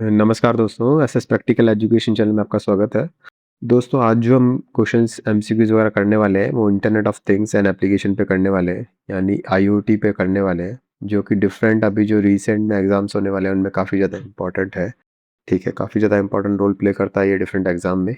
नमस्कार दोस्तों, SS practical education channel में आपका स्वागत है। दोस्तों, आज जो हम क्वेश्चंस एमसीक्यूज़ वगैरह करने वाले हैं, वो internet of things and application पे करने वाले हैं, यानी आईओटी पे करने वाले हैं, जो कि डिफरेंट अभी जो रिसेंट में एग्ज़ाम्स होने वाले हैं, उनमें काफ़ी ज़्यादा इम्पोर्टेंट है। ठीक है, काफ़ी ज़्यादा इम्पोर्टेंट रोल प्ले करता है ये डिफरेंट एग्ज़ाम में।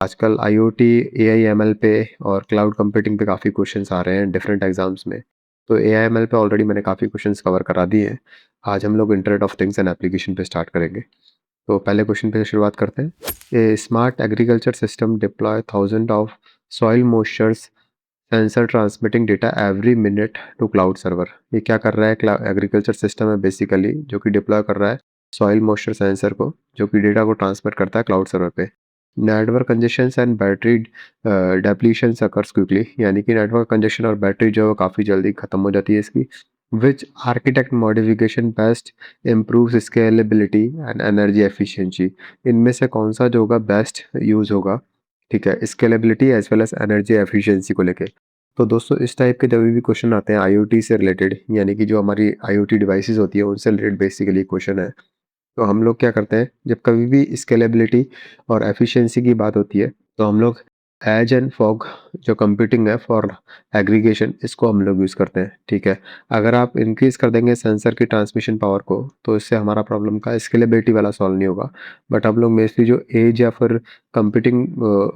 आजकल आईओटी, एआई, एमएल पे और क्लाउड कंप्यूटिंग पे काफ़ी क्वेश्चंस आ रहे हैं डिफरेंट एग्ज़ाम्स में। तो एआई, एमएल पे ऑलरेडी मैंने काफ़ी क्वेश्चंस कवर करा दिए हैं। आज हम लोग internet of things and application पे स्टार्ट करेंगे। तो पहले क्वेश्चन पे शुरुआत करते हैं। A smart agriculture system deploy thousand of soil moistures sensor transmitting data every minute to cloud server. ये क्या कर रहा है? एग्रीकल्चर सिस्टम है बेसिकली, जो कि डिप्लॉय कर रहा है सॉइल मॉइस्चर सेंसर को, जो कि डेटा को ट्रांसमिट करता है क्लाउड सर्वर पे। Network congestion and battery depletion occurs quickly, यानी कि नेटवर्क कंजेशन और बैटरी जो है काफ़ी जल्दी ख़त्म हो जाती है इसकी। Which architect modification best improve scalability and energy efficiency. इनमें से कौन सा जो होगा बेस्ट यूज़ होगा? ठीक है, scalability as well as energy efficiency को लेके। तो दोस्तों, इस टाइप के जब भी क्वेश्चन आते हैं आईओटी से रिलेटेड, यानी कि जो हमारी आईओटी डिवाइसेस होती है उनसे रिलेटेड बेसिकली क्वेश्चन है। तो हम लोग क्या करते हैं, जब कभी भी स्केलेबिलिटी और एफिशिएंसी की बात होती है, तो हम लोग एज एंड फॉग जो कंप्यूटिंग है फॉर एग्रीगेशन, इसको हम लोग यूज़ करते हैं। ठीक है, अगर आप इंक्रीज़ कर देंगे सेंसर की ट्रांसमिशन पावर को, तो इससे हमारा प्रॉब्लम का स्केलेबिलिटी वाला सॉल्व नहीं होगा। बट हम लोग मोस्टली जो एज या फिर कंप्यूटिंग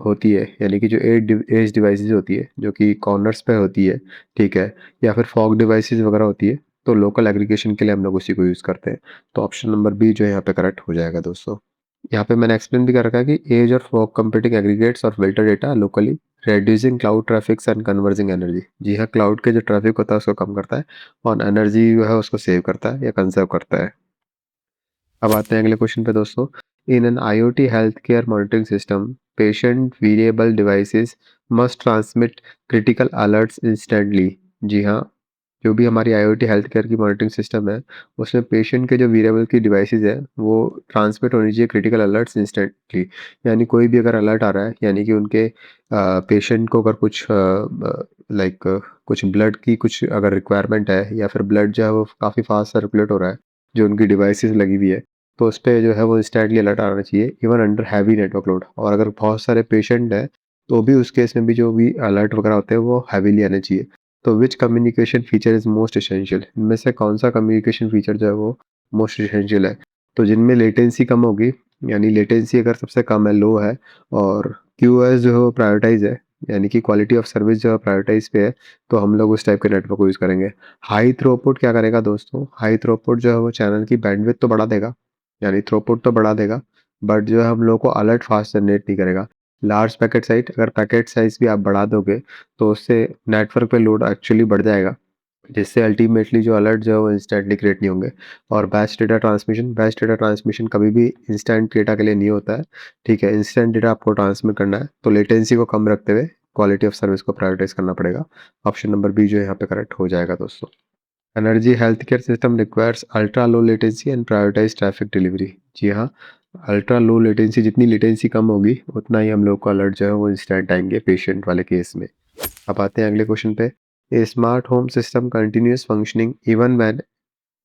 होती है, यानी कि जो एज डिवाइसेज होती है, जो कि कॉर्नर्स पे होती है, ठीक है, या फिर फॉग डिवाइसेज वगैरह होती है, तो लोकल एग्रीगेशन के लिए हम लोग उसी को यूज़ करते हैं। तो ऑप्शन नंबर बी जो है यहाँ पे करेक्ट हो जाएगा दोस्तों। यहाँ पे मैंने एक्सप्लेन भी कर रखा है कि एज और फॉग कंप्यूटिंग एग्रीगेट्स और filter data locally, reducing cloud traffics and converging energy. जी हाँ, क्लाउड के जो ट्रैफिक होता है उसको कम करता है और एनर्जी जो है उसको सेव करता है या कंजर्व करता है। अब आते हैं अगले क्वेश्चन पे दोस्तों। In an IoT health care monitoring system, patient variable devices must transmit critical alerts instantly. जी हाँ, जो भी हमारी आईओटी हेल्थ केयर की मॉनिटरिंग सिस्टम है, उसमें पेशेंट के जो वेरिएबल की डिवाइसेस है वो ट्रांसमिट होनी चाहिए क्रिटिकल अलर्ट्स इंस्टेंटली। यानी कोई भी अगर अलर्ट आ रहा है, यानी कि उनके पेशेंट को अगर कुछ लाइक कुछ ब्लड की कुछ अगर रिक्वायरमेंट है, या फिर ब्लड जो है वो काफ़ी फास्ट सर्कुलेट हो रहा है, जो उनकी डिवाइसेस लगी हुई है, तो उस पे जो है वो इंस्टेंटली अलर्ट आना चाहिए, even under heavy network load. और अगर बहुत सारे पेशेंट हैं, तो भी उस केस में भी जो भी अलर्ट वगैरह होते हैं वो हैवीली आने चाहिए। तो which communication feature is most essential? इनमें से कौन-सा कम्युनिकेशन फीचर जो है वो मोस्ट एसेंशियल है? तो जिनमें लेटेंसी कम होगी, यानी लेटेंसी अगर सबसे कम है, लो है, और क्यूओएस जो है वो प्रायोरिटाइज़ है, यानी कि क्वालिटी ऑफ सर्विस जो है प्रायोरिटाइज़ पे है, तो हम लोग उस टाइप के नेटवर्क को यूज़ करेंगे। हाई थ्रूपुट क्या करेगा दोस्तों? हाई थ्रूपुट जो है वो चैनल की बैंडविड्थ तो बढ़ा देगा, यानी थ्रूपुट तो बढ़ा देगा, बट जो है हम लोग को अलर्ट फास्ट जनरेट नहीं करेगा। लार्ज पैकेट साइज़, अगर पैकेट साइज़ भी आप बढ़ा दोगे, तो उससे नेटवर्क पे लोड एक्चुअली बढ़ जाएगा, जिससे अल्टीमेटली जो अलर्ट जो है वो इंस्टेंटली क्रिएट नहीं होंगे। और बैच डेटा ट्रांसमिशन कभी भी इंस्टेंट डेटा के लिए नहीं होता है। ठीक है, इंस्टेंट डेटा आपको ट्रांसमिट करना है, तो लेटेंसी को कम रखते हुए क्वालिटी ऑफ सर्विस को प्रायोरिटाइज़ करना पड़ेगा। ऑप्शन नंबर बी जो है यहाँ पे करेक्ट हो जाएगा दोस्तों। Energy health care system requires ultra low latency and prioritize traffic delivery. जी हाँ, अल्ट्रा लो लेटेंसी, जितनी लेटेंसी कम होगी उतना ही हम लोग को अलर्ट जो है वो इंस्टेंट आएंगे पेशेंट वाले केस में। अब आते हैं अगले क्वेश्चन पे। A smart home system continuous functioning even when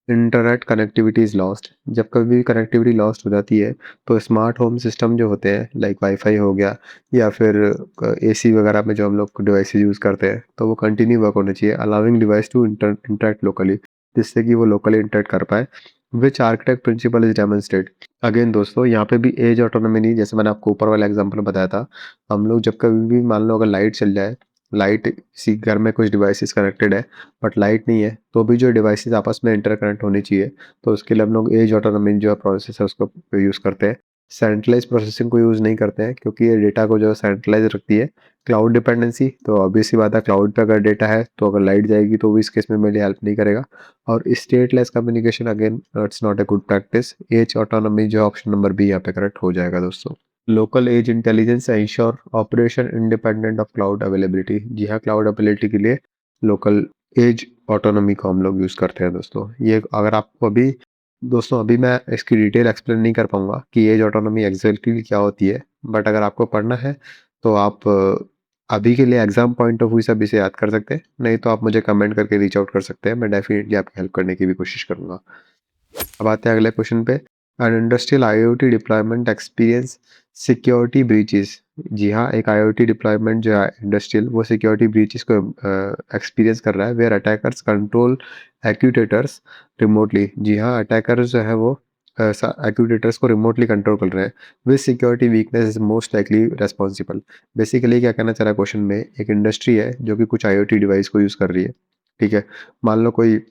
internet connectivity is lost. जब कभी भी कनेक्टिविटी लॉस्ट हो जाती है, तो स्मार्ट होम सिस्टम जो होते हैं, लाइक वाईफाई हो गया, या फिर एसी वगैरह में जो हम लोग डिवाइसेस यूज़ करते हैं, तो वो कंटिन्यू वर्क होने चाहिए, allowing device to interact locally, जिससे कि वो लोकली इंटरैक्ट कर पाए। Which architect principle is demonstrate? Again दोस्तों, यहाँ पे भी एज ऑटोनॉमी नहीं, जैसे मैंने आपको ऊपर वाले एग्जाम्पल में बताया था। हम लोग जब कभी भी मान लो अगर लाइट चल जाए, लाइट किसी घर में कुछ डिवाइसेस कनेक्टेड है, बट लाइट नहीं है, तो भी जो डिवाइसेस आपस में इंटरकनेक्ट होनी चाहिए, तो उसके लिए हम लोग एज ऑटोनोमी जो प्रोसेस है उसको यूज़ करते हैं। सेंट्रलाइज प्रोसेसिंग को यूज़ नहीं करते हैं, क्योंकि ये डेटा को जो सेंट्रलाइज रखती है। क्लाउड डिपेंडेंसी, तो ऑब्वियस सी बात है, क्लाउड पे अगर डेटा है तो अगर लाइट जाएगी तो भी इस केस में मेरी हेल्प नहीं करेगा। और stateless communication, again it's not a good practice. Edge autonomy जो ऑप्शन नंबर बी यहाँ पे करेक्ट हो जाएगा दोस्तों। Local edge intelligence ensure operation independent of cloud availability. जी हाँ, क्लाउड अवेलेबिलिटी के लिए लोकल एज ऑटोनॉमी को हम लोग यूज़ करते हैं दोस्तों। ये अगर आपको अभी, दोस्तों अभी मैं इसकी डिटेल एक्सप्लेन नहीं कर पाऊँगा कि एज ऑटोनॉमी एग्जैक्टली क्या होती है, बट अगर आपको पढ़ना है तो आप अभी के लिए एग्ज़ाम पॉइंट ऑफ व्यू से अभी से याद कर सकते हैं, नहीं तो आप मुझे कमेंट करके रीच आउट कर सकते हैं, मैं डेफिनिटली आपकी हेल्प करने की भी कोशिश करूँगा। अब आते हैं अगले क्वेश्चन पे। And industrial IoT deployment experience security breaches. जी हाँ, एक आईओटी डिप्लॉयमेंट जो है इंडस्ट्रियल, वो सिक्योरिटी ब्रीचेस को एक्सपीरियंस कर रहा है, वेयर अटैकर्स कंट्रोल एक्यूटेटर्स रिमोटली। जी हाँ, अटैकर्स जो है वो एक्यूटेटर्स को रिमोटली कंट्रोल कर रहे हैं। Which security weakness is most likely responsible. Basically क्या कहना चाह रहा है क्वेश्चन में, एक इंडस्ट्री है जो कि कुछ आईओटी डिवाइस को यूज़ कर रही है। ठीक है, मान लो कोई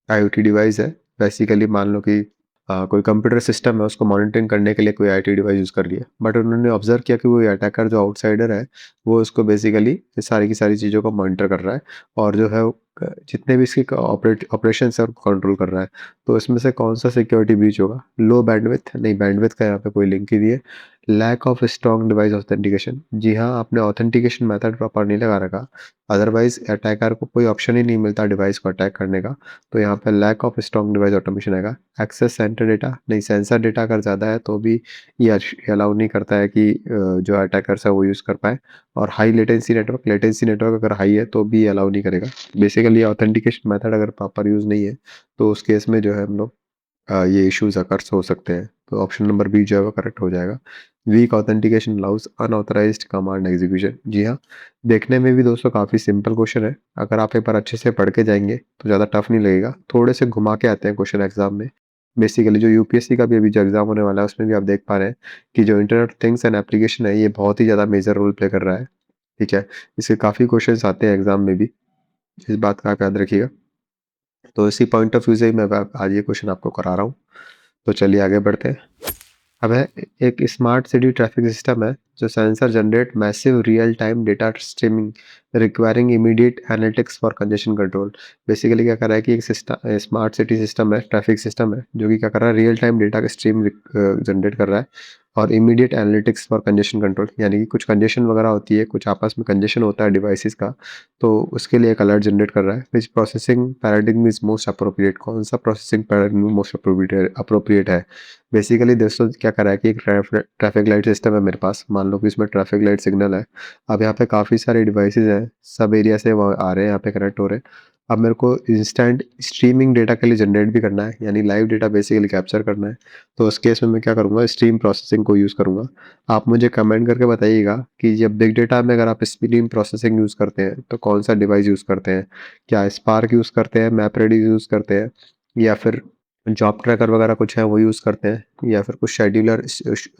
आईओटी डिवाइस है, बेसिकली मान लो कि कोई कंप्यूटर सिस्टम है, उसको मॉनिटरिंग करने के लिए कोई आईटी डिवाइस यूज़ कर रही है, बट उन्होंने ऑब्जर्व किया कि वो अटैकर जो आउटसाइडर है, वो उसको बेसिकली सारी की सारी चीज़ों को मॉनिटर कर रहा है, और जो है वो जितने भी इसके ऑपरेशन है उनको कंट्रोल कर रहा है। तो इसमें से कौन सा सिक्योरिटी ब्रीच होगा? लो बैंडविथ नहीं, बैंडविथ का यहाँ पे कोई लिंक ही नहीं है। Lack of strong device authentication. जी हाँ, आपने ऑथेंटिकेशन मेथड प्रॉपर नहीं लगा रखा, अदरवाइज अटैकर को कोई ऑप्शन ही नहीं मिलता डिवाइस को अटैक करने का। तो यहाँ पे lack of strong device automation आएगा। एक्सेस सेंटर डेटा नहीं, सेंसर डेटा अगर ज़्यादा है तो भी ये अलाउ नहीं करता है कि जो अटैकर्स है वो यूज़ कर पाए। और हाई लेटेंसी नेटवर्क अगर हाई है तो भी अलाउ नहीं करेगा। बेसिकली ऑथेंटिकेशन मेथड अगर प्रॉपर यूज़ नहीं है तो उस केस में जो है हम लोग ये इश्यूज अकर्स हो सकते हैं। तो ऑप्शन नंबर बी जो है वो करेक्ट हो जाएगा। Weak authentication allows unauthorized command execution. जी हाँ, देखने में भी दोस्तों काफ़ी सिंपल क्वेश्चन है, अगर आप एक बार अच्छे से पढ़ के जाएंगे तो ज़्यादा टफ नहीं लगेगा। थोड़े से घुमा के आते हैं क्वेश्चन एग्जाम में। बेसिकली जो यूपीएससी का भी अभी जो एग्जाम होने वाला है उसमें भी आप देख पा रहे हैं कि जो इंटरनेट थिंग्स एंड एप्लीकेशन है, ये बहुत ही ज़्यादा मेजर रोल प्ले कर रहा है। ठीक है, इसके काफ़ी क्वेश्चन आते हैं एग्जाम में भी, इस बात का आप याद रखिएगा। तो इसी पॉइंट ऑफ व्यू से ही मैं आज ये क्वेश्चन आपको करा रहा हूँ। तो चलिए आगे बढ़ते हैं। अब है एक स्मार्ट सिटी ट्रैफिक सिस्टम है जो sensor generate massive real time data streaming requiring immediate analytics for congestion control. Basically क्या कर रहा है कि एक सिस्टम स्मार्ट सिटी सिस्टम है, ट्रैफिक सिस्टम है, जो कि क्या कर रहा है, रियल टाइम डेटा का स्ट्रीम जनरेट कर रहा है और immediate analytics for congestion control, यानी कि कुछ कंजेशन वगैरह होती है, कुछ आपस में कंजेशन होता है डिवाइसेस का, तो उसके लिए एक अलर्ट जनरेट कर रहा है। Which processing paradigm is most appropriate. कौन सा प्रोसेसिंग पैराडिग्म मोस्ट अप्रोप्रिएट है? बेसिकली दोस्तों क्या करा है कि एक ट्रैफिक लाइट सिस्टम है मेरे पास, मान लो कि इसमें ट्रैफिक लाइट सिग्नल है। अब यहाँ पे काफ़ी सारे डिवाइसेस हैं, सब एरिया से वो आ रहे हैं, यहाँ पे कनेक्ट हो रहे हैं। अब मेरे को इंस्टेंट स्ट्रीमिंग डेटा के लिए जनरेट भी करना है, यानी लाइव डेटा बेसिकली कैप्चर करना है। तो उस केस में मैं क्या करूँगा, स्ट्रीम प्रोसेसिंग को यूज़ करूँगा। आप मुझे कमेंट करके बताइएगा कि जब बिग डेटा में अगर आप स्ट्रीम प्रोसेसिंग यूज़ करते हैं तो कौन सा डिवाइस यूज़ करते हैं? क्या स्पार्क यूज़ करते हैं, मैपरेडी यूज़ करते हैं, या फिर जॉब ट्रैकर वगैरह कुछ है वो यूज़ करते हैं, या फिर कुछ शेड्यूलर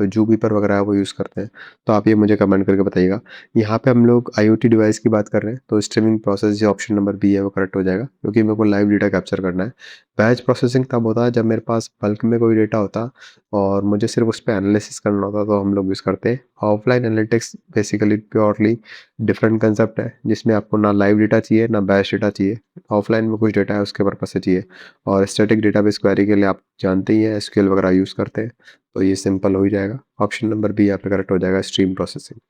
जूबीपर वगैरह है वो यूज़ करते हैं? तो आप ये मुझे कमेंट करके बताइएगा। यहाँ पे हम लोग आईओटी डिवाइस की बात कर रहे हैं, तो स्ट्रीमिंग प्रोसेस जो ऑप्शन नंबर बी है वो करेक्ट हो जाएगा, क्योंकि मेरे को लाइव डेटा कैप्चर करना है। बैच प्रोसेसिंग तब होता है जब मेरे पास बल्क में कोई डेटा होता और मुझे सिर्फ उस पे एनालिसिस करना होता, तो हम लोग यूज़ करते हैं। Offline analytics basically purely different concept है, जिसमें आपको ना लाइव डेटा चाहिए ना बैच डेटा चाहिए। ऑफलाइन में कुछ डेटा है उसके पर्पज से चाहिए, और स्टैटिक डेटाबेस क्वेरी के लिए आप जानते ही हैं एसक्यूएल वगैरह यूज़ करते हैं। तो ये सिंपल हो ही जाएगा, ऑप्शन नंबर बी यहाँ पे करेक्ट हो जाएगा, स्ट्रीम प्रोसेसिंग।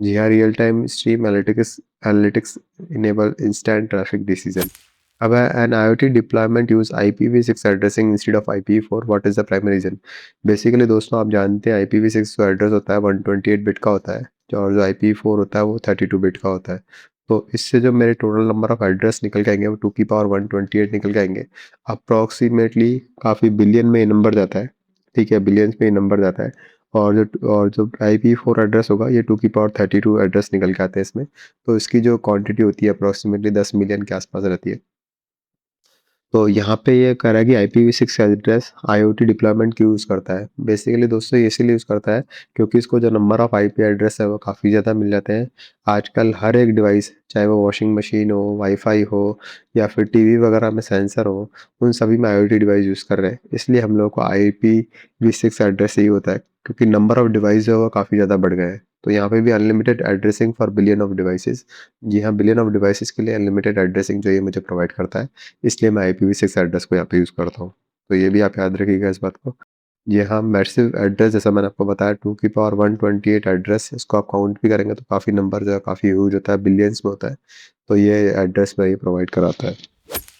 जी हाँ, real time stream analytics analytics enable instant traffic decision. अब an IoT deployment use IPv6 addressing instead of IPv4, what is the primary reason? Basically दोस्तों आप जानते हैं IPv6 जो एड्रेस होता है 128 बिट का होता है, और जो IPv4 होता है वो 32 बिट का होता है। तो इससे जो मेरे टोटल नंबर ऑफ एड्रेस निकल के आएंगे वो 2 की पावर 128 निकल के आएंगे। अप्रॉक्सीमेटली काफ़ी बिलियन में ये नंबर जाता है। ठीक है, बिलियंस में ये नंबर जाता है। और जो IPv4 एड्रेस होगा ये 2 की पावर 32 एड्रेस निकल के आते हैं इसमें। तो इसकी जो क्वांटिटी होती है अप्रॉक्सीमेटली 10 मिलियन के आसपास रहती है। तो यहाँ पे ये कह रहा है कि IPv6 एड्रेस IoT डिप्लॉयमेंट क्यों यूज़ करता है? बेसिकली दोस्तों ये इसीलिए यूज़ करता है क्योंकि इसको जो नंबर ऑफ़ IP एड्रेस है वो काफ़ी ज़्यादा मिल जाते हैं। आजकल हर एक डिवाइस, चाहे वो वॉशिंग मशीन हो, वाईफ़ाई हो, या फिर टीवी वगैरह में सेंसर हो, उन सभी में IoT डिवाइस यूज़ कर रहे हैं। इसलिए हम लोग को IPv6 एड्रेस चाहिए होता है, क्योंकि नंबर ऑफ़ डिवाइस जो है वो काफ़ी ज़्यादा बढ़ गए हैं। तो यहाँ पे भी unlimited addressing for billion of devices. जी हाँ, बिलियन ऑफ़ डिवाइसेज़ के लिए अनलिमिटेड एड्रेसिंग जो ये मुझे प्रोवाइड करता है। इसलिए मैं IPv6 एड्रेस को यहाँ पे यूज़ करता हूँ। तो ये भी आप याद रखिएगा इस बात को। जी हाँ, मैसिव एड्रेस जैसा मैंने आपको बताया 2 की पावर 128 एड्रेस, इसको आप काउंट भी करेंगे तो काफ़ी नंबर जो है काफ़ी ह्यूज होता है, बिलियंस में होता है। तो ये एड्रेस में ये प्रोवाइड कराता है।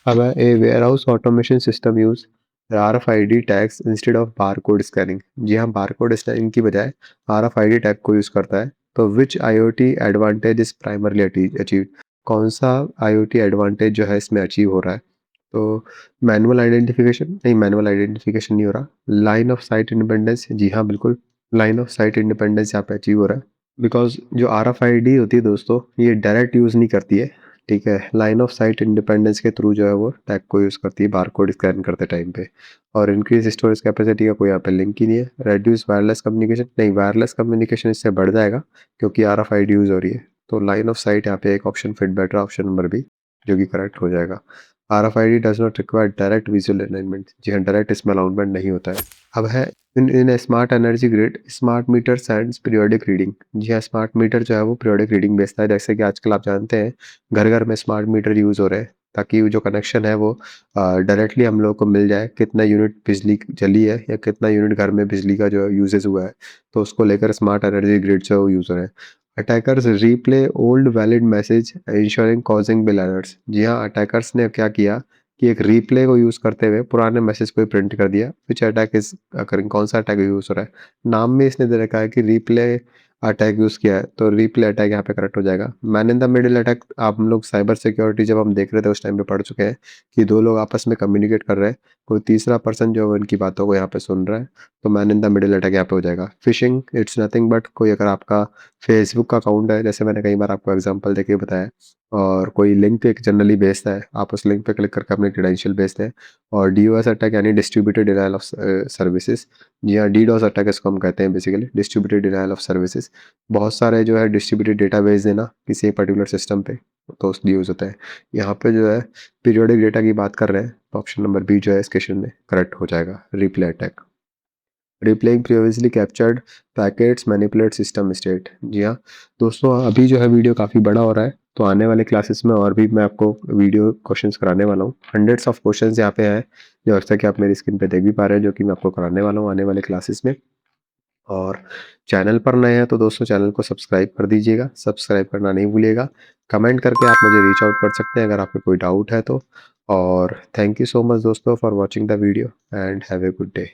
अब है a warehouse automation system use RFID tags instead of barcode scanning. जी हाँ, बारकोड स्कैनिंग की बजाय RFID टैग को यूज़ करता है। तो विच IoT advantage is primarily achieved? कौन सा IoT एडवांटेज जो है इसमें अचीव हो रहा है? तो मैनुअल आइडेंटिफिकेशन नहीं, मैनुअल आइडेंटिफिकेशन नहीं हो रहा। लाइन ऑफ साइट इंडिपेंडेंस, जी हाँ, बिल्कुल लाइन ऑफ साइट इंडिपेंडेंस यहाँ पे अचीव हो रहा है। बिकॉज़ जो आरएफआईडी होती है दोस्तों, ये डायरेक्ट यूज़ नहीं करती है, ठीक है? लाइन ऑफ साइट इंडिपेंडेंस के थ्रू जो है वो टैग को यूज़ करती है बारकोड स्कैन करते टाइम पे। और इंक्रीज़ स्टोरेज कैपेसिटी का कोई यहाँ पे लिंक ही नहीं है। रेड्यूस वायरलेस कम्युनिकेशन, नहीं, वायरलेस कम्युनिकेशन इससे बढ़ जाएगा क्योंकि आरएफआईडी यूज़ हो रही है। तो लाइन ऑफ साइट यहाँ पे एक ऑप्शन फिट बैठ रहा है, ऑप्शन नंबर बी, जो कि करेक्ट हो जाएगा। RFID does not require direct visual alignment, जी हाँ, डायरेक्ट इसमें अलाइनमेंट नहीं होता है। अब है in a smart energy grid, smart meter sends periodic reading. जी हाँ, स्मार्ट मीटर जो है वो पीरियोडिक रीडिंग भेजता है। जैसे कि आजकल आप जानते हैं घर-घर में स्मार्ट मीटर यूज़ हो रहे हैं, ताकि वो जो कनेक्शन है वो डायरेक्टली हम लोगों को मिल जाए, कितना यूनिट बिजली जली है या कितना यूनिट घर में बिजली का जो यूसेज हुआ है, तो उसको लेकर स्मार्ट एनर्जी ग्रिड जो है वो यूज़ हो रहे हैं। Attackers replay old valid message ensuring causing bill alerts. जी हाँ, अटैकर्स ने क्या किया कि एक रीप्ले को यूज़ करते हुए पुराने मैसेज को ही प्रिंट कर दिया। व्हिच अटैक इज़ अकरिंग, कौन सा अटैक यूज़ हो रहा है? नाम में इसने दे रखा है कि रीप्ले अटैक यूज़ किया है, तो रीप्ले अटैक यहाँ पे करेक्ट हो जाएगा। Man in the middle attack, आप हम लोग साइबर सिक्योरिटी जब हम देख रहे थे उस टाइम पे पढ़ चुके हैं कि 2 लोग आपस में कम्युनिकेट कर रहे हैं, कोई तीसरा पर्सन जो है वो इनकी बातों को यहाँ पे सुन रहा है, तो man in the middle attack यहाँ पे हो जाएगा। फिशिंग, इट्स नथिंग बट कोई अगर आपका फेसबुक का अकाउंट है, जैसे मैंने कई बार आपको एग्ज़ाम्पल देके बताया, और कोई लिंक एक जनरली भेजता है, आप उस लिंक पे क्लिक करके अपने क्रेडेंशियल भेजते हैं। और डीओएस अटैक यानी डिस्ट्रीब्यूटेड डिनायल ऑफ सर्विसेज, जी हाँ, डीडोस अटैक इसको हम कहते हैं basically, distributed denial of services. बहुत सारे जो है डिस्ट्रीब्यूटेड डेटा भेज देना किसी एक पर्टिकुलर सिस्टम पे, तो उसलिए यूज़ होता है। यहाँ पे जो है पीरियोडिक डेटा की बात कर रहे हैं, तो ऑप्शन नंबर बी जो है इस क्वेश्चन में करेक्ट हो जाएगा, replay attack. Replaying previously captured packets manipulate system state. जी हाँ, दोस्तों अभी जो है वीडियो काफ़ी बड़ा हो रहा है, तो आने वाले क्लासेस में और भी मैं आपको वीडियो क्वेश्चंस कराने वाला हूँ। हंड्रेड्स ऑफ क्वेश्चंस यहाँ पे हैं, जो जैसा कि आप मेरी स्क्रीन पे देख भी पा रहे हैं, जो कि मैं आपको कराने वाला हूँ आने वाले क्लासेस में। और चैनल पर नए हैं तो दोस्तों चैनल को सब्सक्राइब कर दीजिएगा, सब्सक्राइब करना नहीं भूलिएगा। कमेंट करके आप मुझे रीच आउट कर सकते हैं अगर आपको कोई डाउट है तो। और थैंक यू सो मच दोस्तों for watching the video and have a good day.